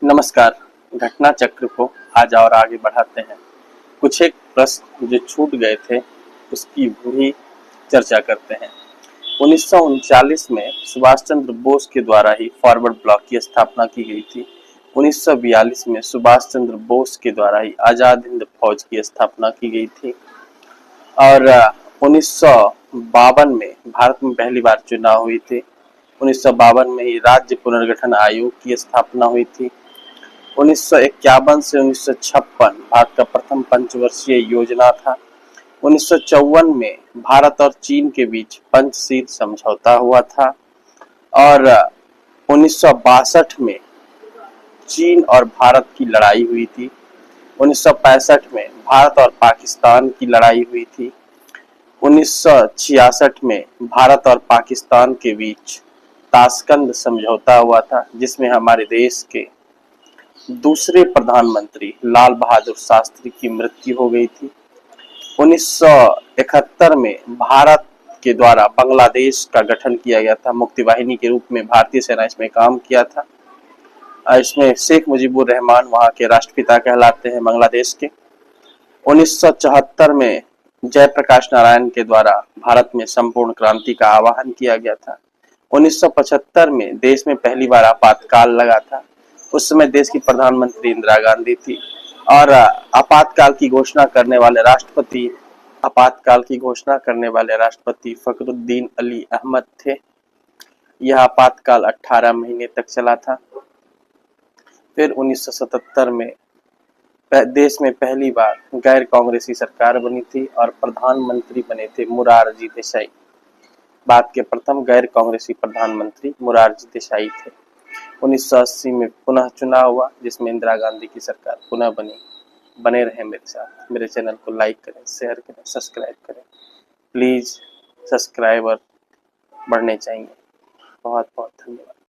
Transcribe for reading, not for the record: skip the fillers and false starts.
नमस्कार। घटना चक्र को आज और आगे बढ़ाते हैं। कुछ एक प्रश्न जो छूट गए थे उसकी भी चर्चा करते हैं। 1939 में सुभाष चंद्र बोस के द्वारा ही फॉरवर्ड ब्लॉक की स्थापना की गई थी। 1942 में सुभाष चंद्र बोस के द्वारा ही आजाद हिंद फौज की स्थापना की गई थी और 1952 में भारत में पहली बार चुनाव हुई थी। 1952 में ही राज्य पुनर्गठन आयोग की स्थापना हुई थी। 1951 से 1956 भारत का प्रथम पंचवर्षीय योजना था। 1954 में भारत और चीन के बीच पंचशील समझौता हुआ था और 1962 में चीन और भारत की लड़ाई हुई थी। 1965 में भारत और पाकिस्तान की लड़ाई हुई थी। 1966 में भारत और पाकिस्तान के बीच ताशकंद समझौता हुआ था, जिसमें हमारे देश के दूसरे प्रधानमंत्री लाल बहादुर शास्त्री की मृत्यु हो गई थी। 1971 में भारत के द्वारा बांग्लादेश का गठन किया गया था। मुक्ति वाहिनी के रूप में भारतीय सेना इसमें काम किया था। इसमें शेख मुजीबुर रहमान वहां के राष्ट्रपिता कहलाते हैं बांग्लादेश के। 1974 में जयप्रकाश नारायण के द्वारा भारत में संपूर्ण क्रांति का आह्वान किया गया था। 1975 में देश में पहली बार आपातकाल लगा था। उस समय देश की प्रधानमंत्री इंदिरा गांधी थी और आपातकाल की घोषणा करने वाले राष्ट्रपति फखरुद्दीन अली अहमद थे। यह आपातकाल 18 महीने तक चला था। फिर 1977 में देश में पहली बार गैर कांग्रेसी सरकार बनी थी और प्रधानमंत्री बने थे मोरारजी देसाई। भारत के प्रथम गैर कांग्रेसी प्रधानमंत्री मोरारजी देसाई थे। 1980 में पुनः चुनाव हुआ, जिसमें इंदिरा गांधी की सरकार पुनः बनी। बने रहे मेरे साथ। मेरे चैनल को लाइक करें, शेयर करें, सब्सक्राइब करें। प्लीज सब्सक्राइबर बढ़ने चाहिए। बहुत बहुत धन्यवाद।